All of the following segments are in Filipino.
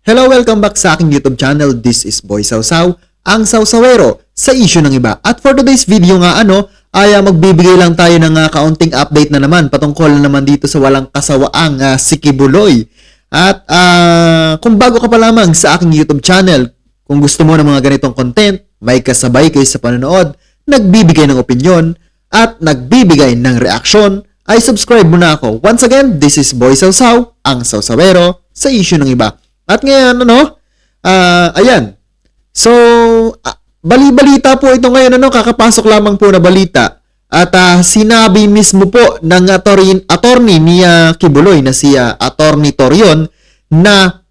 Hello, welcome back sa aking YouTube channel. This is Boy Sausaw, ang Sausawero sa issue ng iba. At for today's video nga ay magbibigay lang tayo ng kaunting update na naman patungkol na naman dito sa walang kasawaang si Kibuloy. At kung bago ka pa lamang sa aking YouTube channel, kung gusto mo ng mga ganitong content, may kasabay kayo sa panonood, nagbibigay ng opinion at nagbibigay ng reaksyon, ay subscribe mo na ako. Once again, this is Boy Sausaw, ang Sausawero sa issue ng iba. At ngayon, ayan. So, bali-balita po ito ngayon, kakapasok lamang po na balita. At sinabi mismo po ng attorney ni Kibuloy na si Attorney Torion na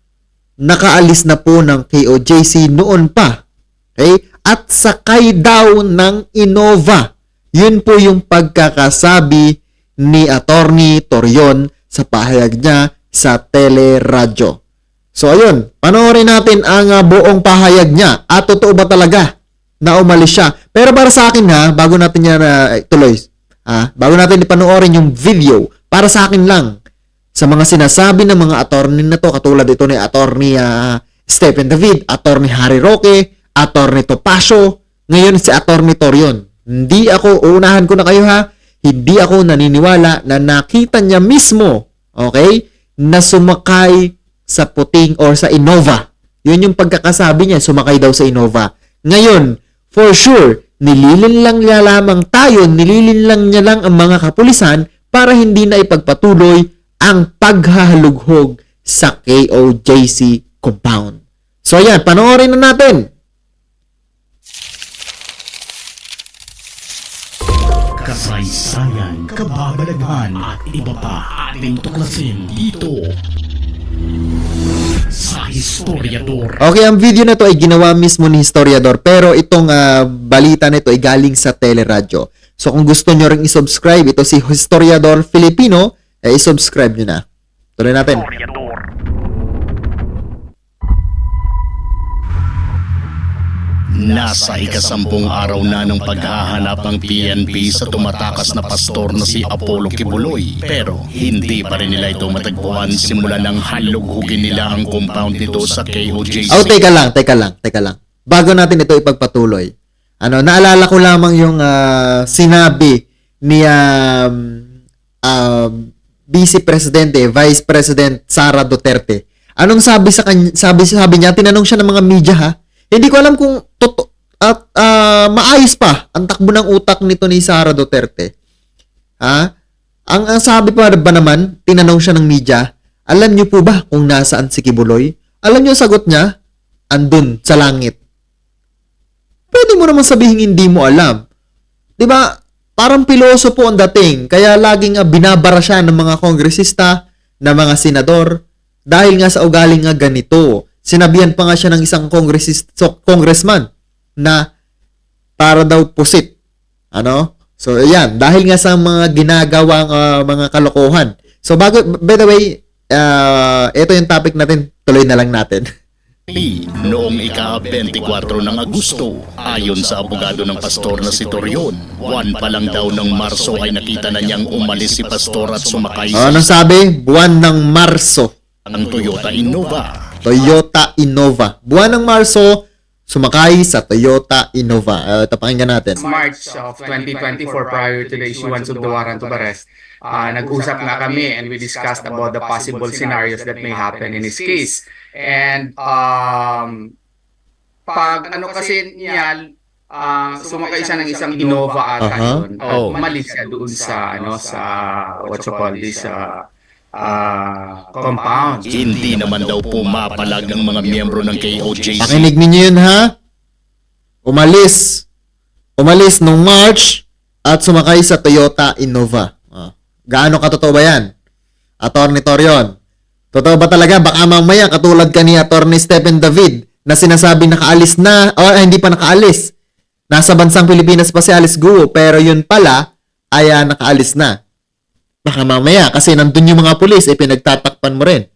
nakaalis na po ng KOJC noon pa. Okay? At sakay daw ng Innova. Yun po yung pagkakasabi ni Attorney Torion sa pahayag niya sa teleradyo. So ayun, panoorin natin ang buong pahayag niya at totoo ba talaga na umalis siya. Pero para sa akin bago natin yan tuloy, bago natin ipanoorin yung video, para sa akin lang, sa mga sinasabi ng mga attorney na to, katulad ito ni Attorney Stephen David, Attorney Harry Roque, Attorney Topacio, ngayon si Attorney Torion. Hindi ako, uunahan ko na kayo hindi ako naniniwala na nakita niya mismo, okay, na sumakay sa puting or sa Innova. Yun yung pagkakasabi niya, sumakay daw sa Innova. Ngayon, for sure, nililinlang niya lang ang mga kapulisan para hindi na ipagpatuloy ang paghahalughog sa KOJC compound. So ayan, panoorin na natin. Kasaysayan, kababalaghan at iba pa ating tuklasin dito sa Historiador. Okay, ang video na to ay ginawa mismo ni Historiador, pero itong balita na ito ay galing sa teleradyo. So kung gusto nyo rin i-subscribe, ito si Historiador Filipino, i-subscribe nyo na. Tuloy natin. Nasa ikasampung araw na ng paghahanap ng PNP sa tumatakas na pastor na si Apollo Kibuloy. Pero hindi pa rin nila ito matagpuan simula nang halughugin nila ang compound nito sa KOJC. Oh, teka lang. Bago natin ito ipagpatuloy. Naalala ko lamang yung sinabi ni Vice President Sara Duterte. Anong sabi sa kanya? Sabi niya, tinanong siya ng mga media Hindi ko alam kung at maayos pa ang takbo ng utak nito ni Sara Duterte. Ang sabi pa ba naman, tinanong siya ng media, alam niyo po ba kung nasaan si Kibuloy? Alam niyo sagot niya, andun sa langit. Pwede mo naman sabihin hindi mo alam. 'Di ba? Parang pilosopo ang dating, kaya laging binabara siya ng mga kongresista, ng mga senador dahil nga sa ugali nga ganito. Sinabihan pa nga siya ng isang congressman na para daw pusit. So, ayan. Dahil nga sa mga ginagawang mga kalokohan. So, by the way, ito yung topic natin. Tuloy na lang natin. Noong ika-24 ng Agosto, ayon sa abogado ng pastor na si Torion, buwan pa lang daw ng Marso ay nakita na niyang umalis si pastor at sumakay sa anong sabi? Buwan ng Marso. ang Toyota Innova. Buwan ng Marso, sumakay sa Toyota Innova. Ito, pakinggan natin. March of 2024, prior to the issuance of the warrant of arrest, nag-usap na kami and we discussed about the possible scenarios that may happen in his case. And pag kasi niya, sumakay siya ng isang Innova ata yun. Umalis siya doon sa what you call this, compound. Hindi naman daw pumapalag ang mga miyembro ng KOJC. Pakinig ninyo yun Umalis nung March at sumakay sa Toyota Innova. Gaano katotoo ba yan? Attorney Torion. Totoo ba talaga? Baka mamaya katulad ka ni Attorney Stephen David na sinasabi nakaalis na o hindi pa nakaalis. Nasa bansang Pilipinas pa si Alice Guo pero yun pala ay nakaalis na. Baka mamaya kasi nandun yung mga pulis pinagtatakpan mo rin.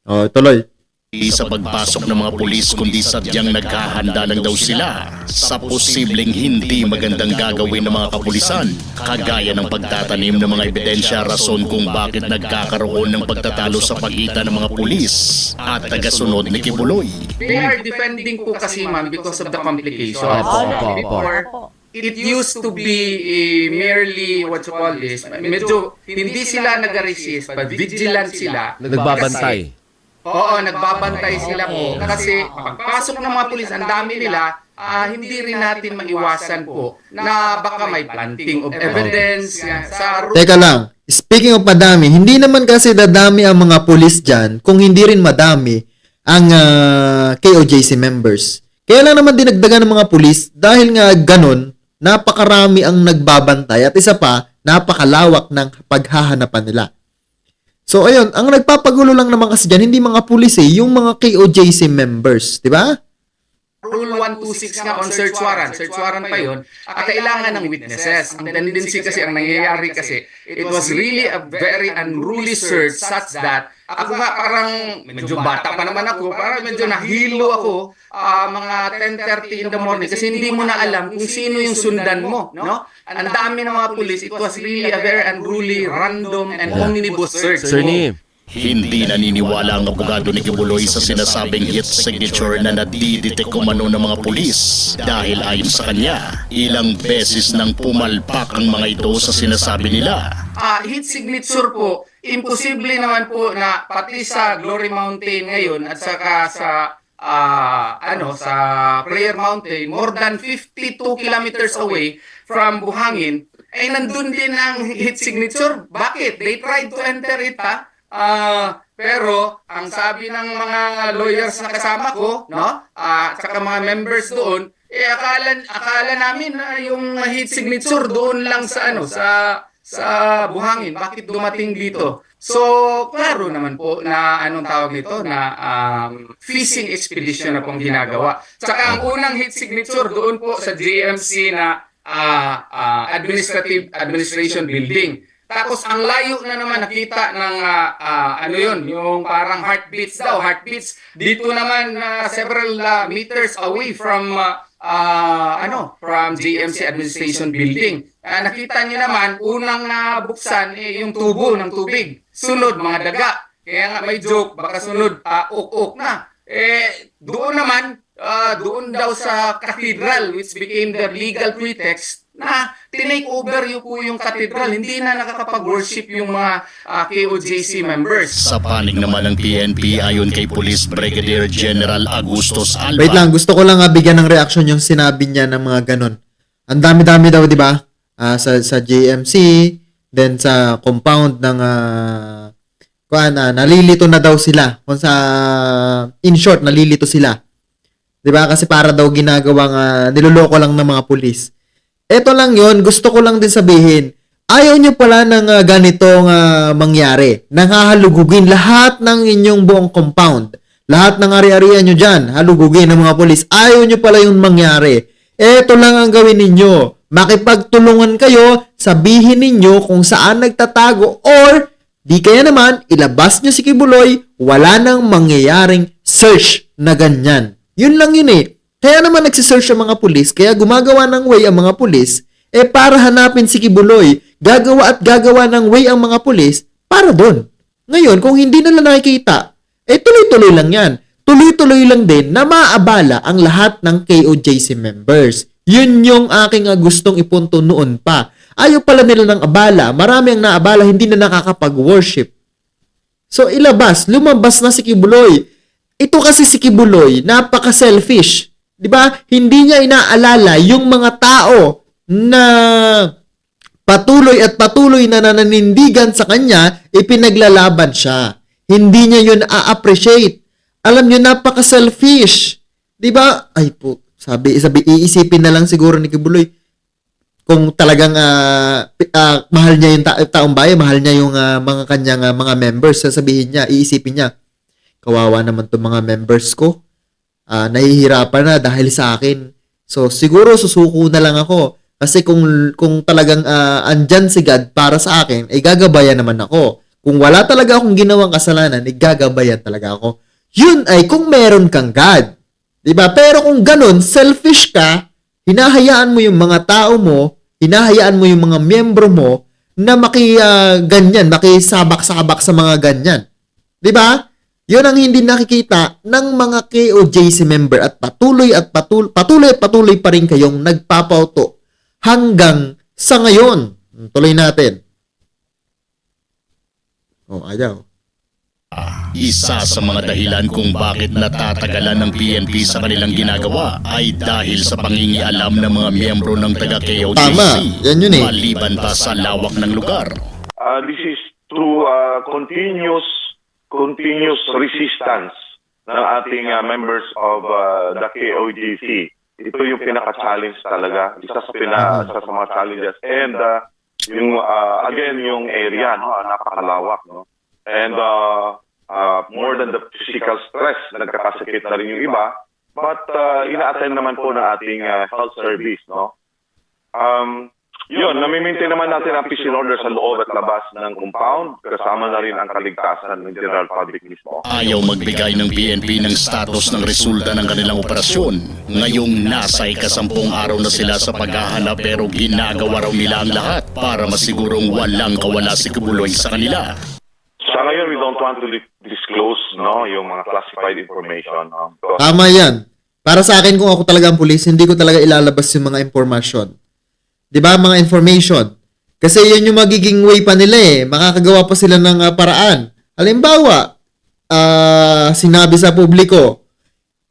Tuloy. sa pagpasok ng mga pulis kundi sadyang naghahanda lang daw sila sa posibleng hindi magandang gagawin ng mga kapulisan, kagaya ng pagtatanim ng mga ebidensya rason kung bakit nagkakaroon ng pagtatalo sa pagitan ng mga pulis at tagasunod ni Kibuloy. They are defending po kasi, ma'am, because of the complications. Opo. Before, it used to be merely, what you call this, medyo hindi sila nag-resist, but vigilant sila. Nagbabantay. Oo, nagbabantay sila po. Kasi pagpasok ng mga pulis, ang dami nila, hindi rin natin maiwasan po na baka may planting of evidence sa Teka lang, speaking of madami, hindi naman kasi dadami ang mga pulis dyan kung hindi rin madami ang KOJC members. Kaya lang naman dinagdagan ng mga pulis dahil nga ganun, napakarami ang nagbabantay at isa pa, napakalawak ng paghahanapan nila. So, ayun, ang nagpapagulo lang naman kasi dyan, hindi mga pulis yung mga KOJC members, di ba? Rule 126 nga on search warrant. Search warrant pa yun. Kailangan ng witnesses. Ang tendency kasi, ang nangyayari kasi, it was really a very unruly search such that ako nga parang, medyo bata pa naman ako, parang medyo nahilo ako mga 10:30 in the morning kasi hindi mo na alam kung sino yung sundan mo. No? Ang dami ng mga pulis. It was really a very unruly, random, and omnibus search. Attorney, Hindi naniniwala ang abogado ni Kibuloy sa sinasabing hit signature na nadidetect umano ng mga pulis dahil ayon sa kanya, ilang beses nang pumalpak ang mga ito sa sinasabi nila. Heat signature po, imposible naman po na pati sa Glory Mountain ngayon at saka sa sa Prayer Mountain, more than 52 kilometers away from Buhangin, ay nandun din ang heat signature. Bakit? They tried to enter it, pero ang sabi ng mga lawyers na kasama ko, saka mga members doon, akala namin na yung heat signature doon lang sa sa Buhangin. Bakit dumating dito? So, klaro naman po na anong tawag nito na fishing expedition na pong ginagawa. Saka ang unang heat signature doon po sa JMC na administration building. Tapos ang layo na naman nakita ng yung parang heartbeats dito naman several meters away from GMC Administration Building. Nakita niyo naman unang nabuksan yung tubo ng tubig. Sunod mga daga. Kaya nga may joke, baka sunod ok na. Doon naman doon daw sa cathedral which became the legal pretext na tinake over yung cathedral. Hindi na nakakapag-worship yung mga KOJC members. Sa panig naman ng PNP ayon kay Police Brigadier General Agustos Alba. Wait lang, gusto ko lang bigyan ng reaction yung sinabi niya ng mga ganun. Ang dami-dami daw, di ba? Sa JMC, then sa compound ng nalilito na daw sila. Kung in short, nalilito sila. Di ba? Kasi para daw ginagawang niloloko lang ng mga pulis. Eto lang yon, gusto ko lang din sabihin, ayaw nyo pala ng ganitong mangyari. Nanghahalugugin lahat ng inyong buong compound. Lahat ng ari-arian nyo dyan, halugugin ng mga polis. Ayaw nyo pala yung mangyari. Eto lang ang gawin ninyo. Makipagtulungan kayo, sabihin ninyo kung saan nagtatago or di kaya naman, ilabas nyo si Kibuloy, wala nang mangyayaring search na ganyan. Yun lang yun eh. Kaya naman nagsisearch ang mga pulis, kaya gumagawa ng way ang mga pulis, para hanapin si Kibuloy. Gagawa ng way ang mga pulis para doon. Ngayon, kung hindi nila nakikita, tuloy-tuloy lang yan. Tuloy-tuloy lang din na maabala ang lahat ng KOJC members. Yun yung aking gustong ipunto noon pa. Ayaw pala nila ng abala. Marami ang naabala, hindi na nakakapag-worship. So, lumabas na si Kibuloy. Ito kasi si Kibuloy, napaka-selfish. 'Di ba? Hindi niya inaalala yung mga tao na patuloy na nananindigan sa kanya, ipinaglalaban siya. Hindi niya yun a-appreciate. Alam niyo, napaka-selfish. 'Di ba? Ay po, sabi iisipin na lang siguro ni Kibuloy kung talagang mahal niya yung taong bayan, mahal niya yung mga kanyang mga members, sasabihin niya, iisipin niya, kawawa naman 'tong mga members ko. Nahihirapan na dahil sa akin. So, siguro susuko na lang ako. Kasi kung talagang andyan si God para sa akin, gagabayan naman ako. Kung wala talaga akong ginawang kasalanan, gagabayan talaga ako. Yun ay kung meron kang God. 'Di ba? Pero kung ganun, selfish ka, hinahayaan mo yung mga tao mo, hinahayaan mo yung mga miyembro mo na ganyan, makisabak-sabak sa mga ganyan. 'Di ba? Yun ang hindi nakikita ng mga KOJC member at patuloy pa rin kayong nagpapauto hanggang sa ngayon. Tuloy natin. Oh, ayaw. Isa sa mga dahilan kung bakit natatagalan ng PNP sa kanilang ginagawa ay dahil sa pangingialam ng mga miyembro ng taga-KOJC. Tama, yan yun eh. Maliban pa sa lawak ng lugar. This is through continuous resistance ng ating members of the KOJC. Ito yung pinaka-challenge talaga, isa sa mga challenges. And yung area, no, napakalawak, no. And more than the physical stress, nagkakasakit na rin yung iba, but ina-attend naman po ng ating health service, no. Yun, nami-maintain naman natin ang peace and order sa loob at labas ng compound, kasama na rin ang kaligtasan ng general public mismo. Ayaw magbigay ng PNP ng status ng resulta ng kanilang operasyon. Ngayong nasa ikasampung araw na sila sa paghahanap pero ginagawa raw nila ang lahat para masigurong walang kawala si Kibuloy sa kanila. Sa ngayon, we don't want to disclose, no, yung mga classified information. No? Tama yan. Para sa akin, kung ako talaga ang pulis, hindi ko talaga ilalabas yung mga impormasyon. 'Di ba, mga information? Kasi yan yung magiging way pa nila eh. Makakagawa pa sila ng paraan. Halimbawa, sinabi sa publiko,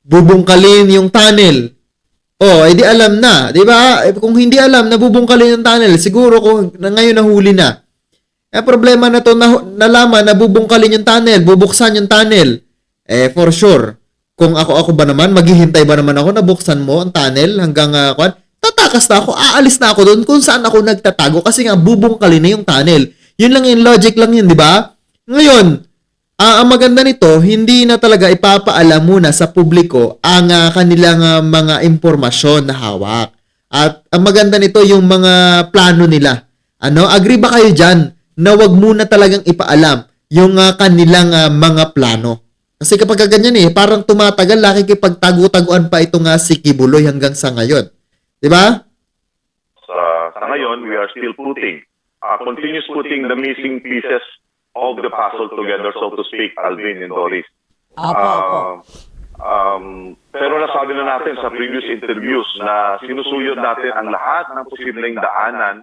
bubungkalin yung tunnel. Oh, edi alam na, 'di ba? Kung hindi alam na bubungkalin yung tunnel, siguro kung ngayon nahuli na. Problema na to, nalaman na bubungkalin yung tunnel, bubuksan yung tunnel. For sure. Kung ako ba naman, maghihintay ba naman ako na buksan mo ang tunnel hanggang tatakas na ako, aalis na ako doon kung saan ako nagtatago kasi nga bubungkalin na yung tunnel. Yun lang yung logic lang yun, di ba? Ngayon, ang maganda nito, hindi na talaga ipapaalam muna sa publiko ang kanilang mga impormasyon na hawak. At ang maganda nito, yung mga plano nila. Agree ba kayo dyan na wag muna talagang ipaalam yung kanilang mga plano? Kasi kapag ganyan parang tumatagal, laki kipagtago-taguan pa itong si Kibuloy hanggang sa ngayon. Diba? Sa ngayon, we are still continuous putting the missing pieces of the puzzle together, so to speak, Alvin and Doris. Pero nasabi na natin sa previous interviews na sinusuyod natin ang lahat ng posibleng daanan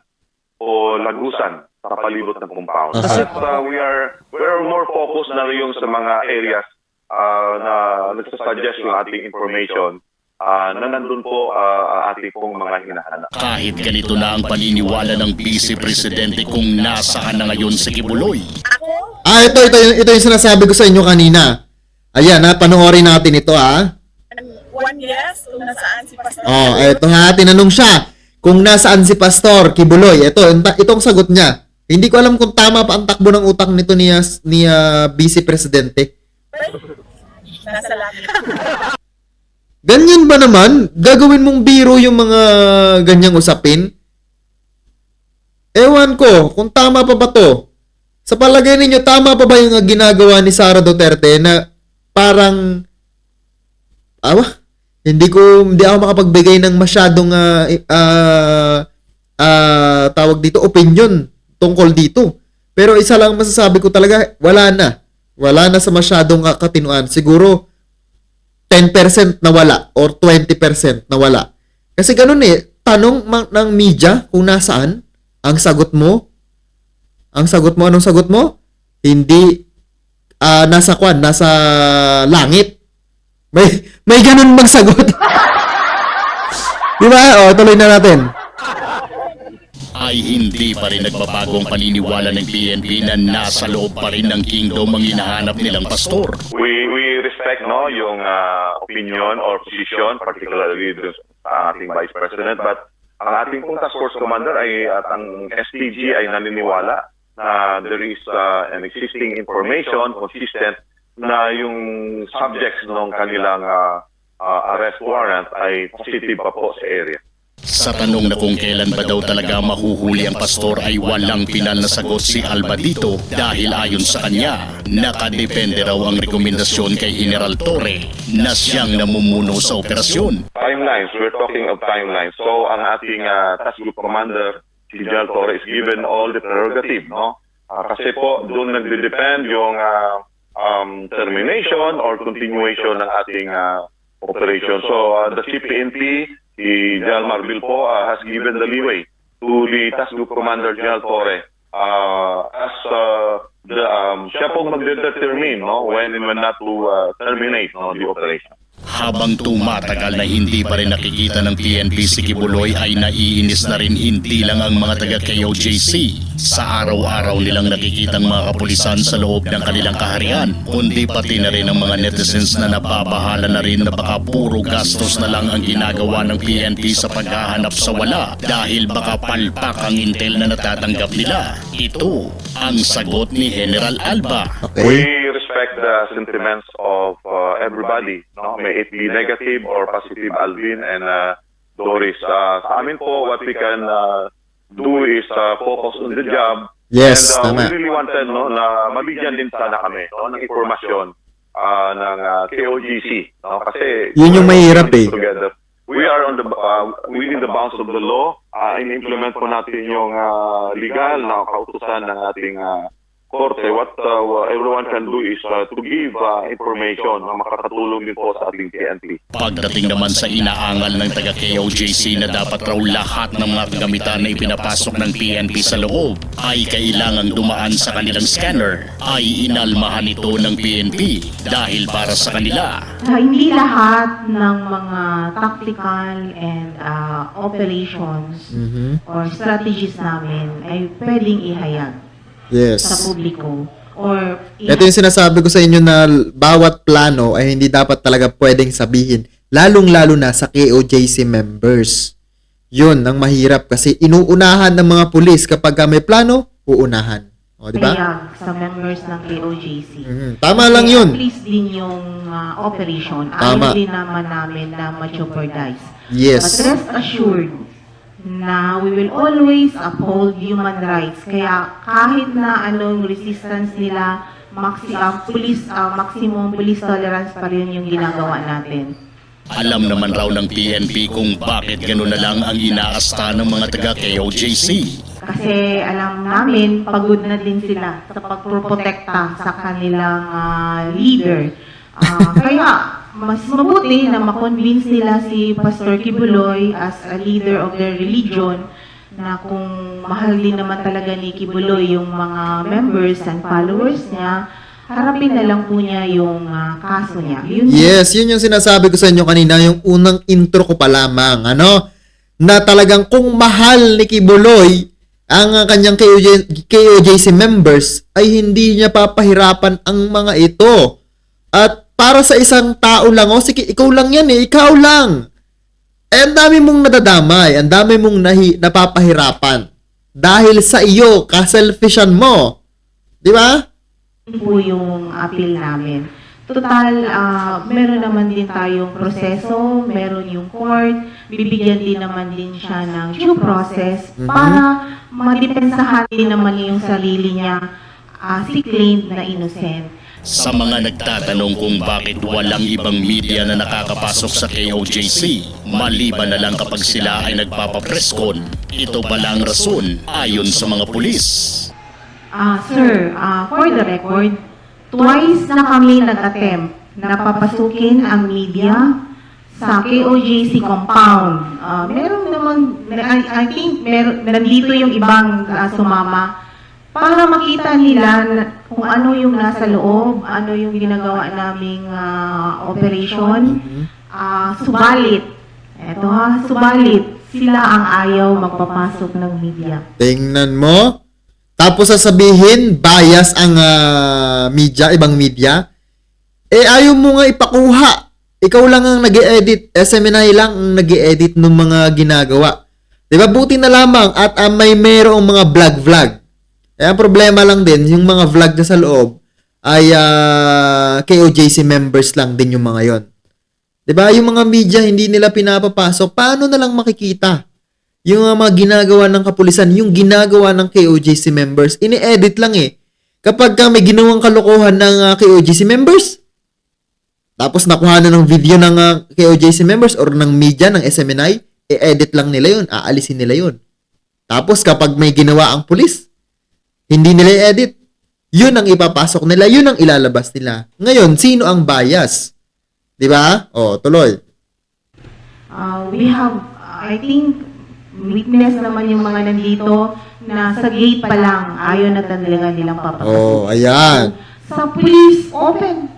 o lagusan sa palibot ng compound. At we are more focused na rin yung sa mga areas na nagsasuggest yung ating information na nandun po ating pong mga hinahanap. Kahit ganito na ang paniniwala ng Vice Presidente kung nasaan na ngayon si Kibuloy. Ito yung sinasabi ko sa inyo kanina. Ayan, panoorin natin ito, 1 yes, kung nasaan si Pastor. Ito tinanong siya kung nasaan si Pastor Kibuloy. Itong sagot niya. Hindi ko alam kung tama pa ang takbo ng utak nito ni Vice Presidente. Nasa langit. Ganyan ba naman? Gagawin mong biro yung mga ganyang usapin? Ewan ko, kung tama pa ba to? Sa palagay ninyo, tama pa ba yung ginagawa ni Sara Duterte na parang hindi ako makapagbigay ng masyadong tawag dito, opinion tungkol dito. Pero isa lang masasabi ko talaga, wala na sa masyadong katinuan. Siguro 10% na wala or 20% na wala. Kasi ganun tanong ng media kung nasaan, ang sagot mo, anong sagot mo? Hindi nasa langit. May ganun magsagot. Di ba? Tuloy na natin. Ay hindi pa rin nagbabagong paniniwala ng PNP na nasa loob pa rin ng kingdom ang hinahanap nilang pastor. We respect yung opinion or position, particularly sa ating Vice President, but ang ating pong Task Force Commander at ang SPG ay naniniwala na there is an existing information consistent na yung subjects ng kanilang arrest warrant ay positive pa po sa area. Sa tanong na kung kailan ba daw talaga mahuhuli ang pastor ay walang pinal na sagot si Alba dito dahil ayon sa kanya, nakadepende raw ang rekomendasyon kay General Torre na siyang namumuno sa operasyon. Timelines, we're talking of timelines. So ang ating task group commander, si General Torre, is given all the prerogative, no? Kasi po doon nagde-depend yung termination or continuation ng ating operation. So the CPNP, si General Marbil po, has given the leeway to the task group commander, General Torre, as siya pong magdetermine, no, when and when not to terminate, no, the operation. Habang tumatagal na hindi pa rin nakikita ng PNP si Kibuloy ay naiinis na rin hindi lang ang mga taga KOJC sa araw-araw nilang nakikitang mga kapulisan sa loob ng kanilang kaharian, kundi pati na rin ang mga netizens na nababahala na rin na baka puro gastos na lang ang ginagawa ng PNP sa paghahanap sa wala dahil baka palpak ang intel na natatanggap nila. Ito ang sagot ni General Alba. We Okay. respect the sentiments of everybody, no? May it be negative or positive, Alvin and Doris. Sa amin po, what we can do is focus on the job. Yes, and tama. we really wanted, no, na mabigyan din sana kami, no, ng informasyon ng KOGC, no? Kasi Yun yung mahirap eh. together. We are on the within the bounds of the law. In-implement po natin yung legal na kautusan ng ating korte. What everyone can do is to give information na makakatulong din po sa ating PNP. Pagdating naman sa inaangal ng taga KOJC na dapat raw lahat ng mga kagamitan na ipinapasok ng PNP sa loob ay kailangang dumaan sa kanilang scanner, ay inalmahan ito ng PNP dahil para sa kanila. Hindi lahat ng mga tactical and operations or strategies namin ay pwedeng ihayag sa Yes. publiko or Ito yung sinasabi ko sa inyo na bawat plano ay hindi dapat talaga pwedeng sabihin. Lalong-lalo na sa KOJC members. Yun ang mahirap kasi inuunahan ng mga pulis kapag may plano, uunahan. O, di ba? ihayag sa members ng KOJC. Tama lang yun. At least din yung operation. Tama. Ayaw din naman namin na ma-jeopardize. Yes. But rest assured na we will always uphold human rights. Kaya kahit na anong resistance nila, maximum police tolerance pa rin yung ginagawa natin. Alam naman raw ng PNP kung bakit gano'n na lang ang inaasta ng mga taga KOJC. Kasi alam namin, pagod na din sila sa pagproprotekta sa kanilang leader. Kaya mas mabuti na makonvince nila si Pastor Kibuloy as a leader of their religion na kung mahal din naman talaga ni Kibuloy yung mga members and followers niya, harapin na lang po niya yung kaso niya. Yun Yes, yun yung sinasabi ko sa inyo kanina, yung unang intro ko pa lamang, ano? Na talagang kung mahal ni Kibuloy ang kanyang KOJC members, ay hindi niya papahirapan ang mga ito. At para sa isang tao lang, o sige, ikaw lang yan eh, ikaw lang. Eh, ang dami mong nadadamay, ang dami mong napapahirapan. Dahil sa iyo, kaselfishan mo. Di ba? po yung appeal namin. Total, meron naman din tayong proseso, meron yung court, bibigyan din naman din siya ng due process para madepensahan din naman yung sarili niya, si claimed na innocent. Sa mga nagtatanong kung bakit walang ibang media na nakakapasok sa KOJC, maliban na lang kapag sila ay nagpapapreskon, ito pala ang rason ayon sa mga pulis. Sir, for the record, twice na kami nag-attempt na papasukin ang media sa KOJC compound. Meron naman, I think, nandito yung ibang sumama para makita nila kung ano yung nasa loob, ano yung ginagawa naming operation. Subalit, subalit, sila ang ayaw magpapasok ng media. Tingnan mo. Tapos sasabihin, bias ang media, ibang media. Eh, ayaw mo nga ipakuha. Ikaw lang ang nag-e-edit. SMNI lang ang nag-e-edit ng mga ginagawa. Diba? Buti na lamang at may merong mga vlog. Eh, ang problema lang din, yung mga vlog na sa loob ay KOJC members lang din yung mga yon. Diba? Yung mga media, hindi nila pinapapasok. Paano na lang makikita? yung mga ginagawa ng kapulisan, yung ginagawa ng KOJC members, ini-edit lang eh. Kapag may ginawang kalokohan ng KOJC members, tapos nakuha na ng video ng KOJC members or ng media, ng SMNI, i-edit lang nila yun, aalisin nila yun. Tapos kapag may ginawa ang pulis, hindi nila i-edit. Yun ang ipapasok nila, yun ang ilalabas nila. Ngayon, sino ang bias? Di ba? O, tuloy. We have, I think, witness naman yung mga nandito na sa gate pa lang, ayaw na talaga nilang papasok. Oh, ayan. Sa police, open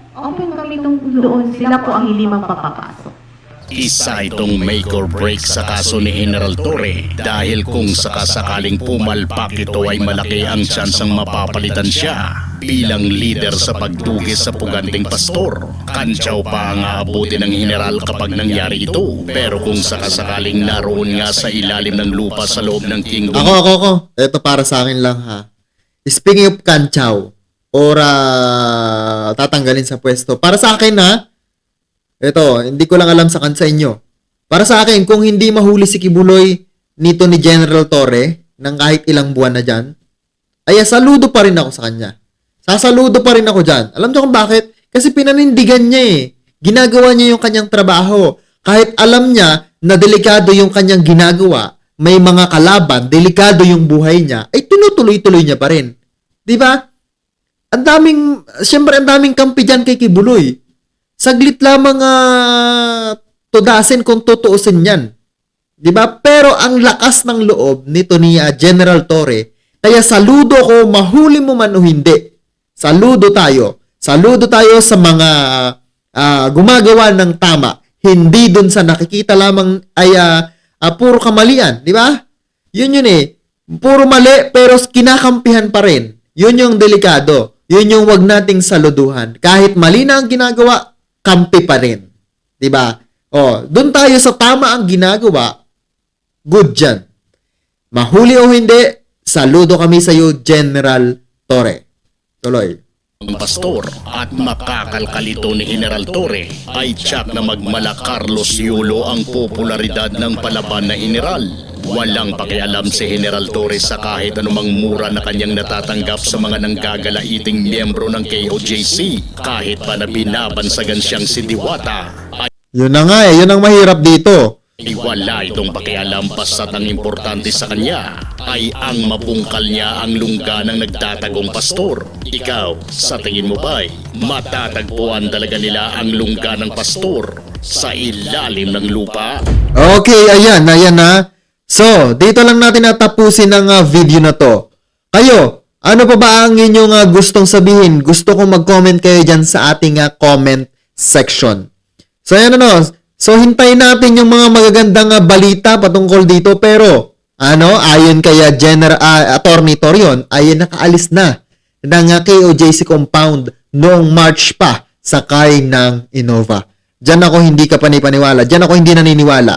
kami doon. Sila po ang hindi magpapapasok. Isa itong make or break sa kaso ni General Torre dahil kung sakasakaling pumalpak ito ay malaki ang tsansang mapapalitan siya bilang leader sa pagdugis sa puganting pastor. Kantsaw pa ang aabutin ng general kapag nangyari ito. Pero kung sakasakaling naroon nga sa ilalim ng lupa sa loob ng kingdom, Ako. Ito para sa akin lang ha. Speaking of kantsaw or tatanggalin sa pwesto. Para sa akin ha, ito, hindi ko lang alam sa inyo. Para sa akin, kung hindi mahuli si Kibuloy nito ni General Torre ng kahit ilang buwan na dyan, ay saludo pa rin ako sa kanya. Sasaludo pa rin ako dyan. Alam niyo kung bakit? Kasi pinanindigan niya eh. Ginagawa niya yung kanyang trabaho. Kahit alam niya na delikado yung kanyang ginagawa, may mga kalaban, delikado yung buhay niya, ay tinutuloy-tuloy niya pa rin. Di ba? Siyempre ang daming kampi dyan kay Kibuloy. Saglit lamang tudasin kung tutuusin yan. 'Di ba? Pero ang lakas ng loob nito ni General Torre, kaya saludo ko mahuli mo man o hindi. Saludo tayo. Saludo tayo sa mga gumagawa ng tama. Hindi dun sa nakikita lamang ay puro kamalian, 'di ba? Yun eh. Puro mali pero kinakampihan pa rin. Yun yung delikado. Yun yung wag nating saluduhan. Kahit mali na ang ginagawa, kampi pa rin. 'Di ba? Doon tayo sa tama ang ginagawa. Good dyan. Mahuli o hindi, saludo kami sa iyo, General Torre. Tuloy. ang pastor at makakalkalito ni General Torre ay tiyak na magmala Carlos Yulo ang popularidad ng palaban na general. Walang pakialam si General Torre sa kahit anumang mura na kanyang natatanggap sa mga nanggagalahiting miyembro ng KOJC. Kahit pa na binabansagan siyang si Diwata, ay Yun na nga yun ang mahirap dito. wala itong pakialam basta't ang importante sa kanya ay ang mabungkal niya ang lungga ng nagtatagong pastor. Ikaw, sa tingin mo ba'y matatagpuan talaga nila ang lungga ng pastor sa ilalim ng lupa? Okay, ayan na. So, dito lang natin natapusin ang video na to. Kayo, ano pa ba ang inyong gustong sabihin? Gusto kong mag-comment kayo dyan sa ating comment section. So, ayan So, hintayin natin yung mga magagandang balita patungkol dito. Pero, ayon kay Attorney Torion, ay nakaalis na ng KOJC compound noong March pa sakay ng Innova. Diyan ako hindi ka panipaniwala. Diyan ako hindi naniniwala.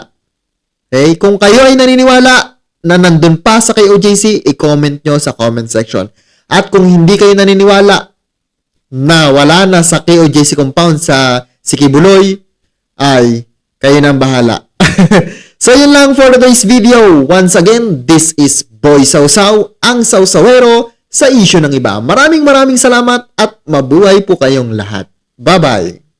Okay? Kung kayo ay naniniwala na nandun pa sa KOJC, i-comment nyo sa comment section. At kung hindi kayo naniniwala na wala na sa KOJC compound sa Sikibuloy, ay kayo nang bahala. So, yun lang for today's video. Once again, this is Boy Sausaw, ang Sausawero sa issue ng iba. Maraming salamat at mabuhay po kayong lahat. Bye-bye!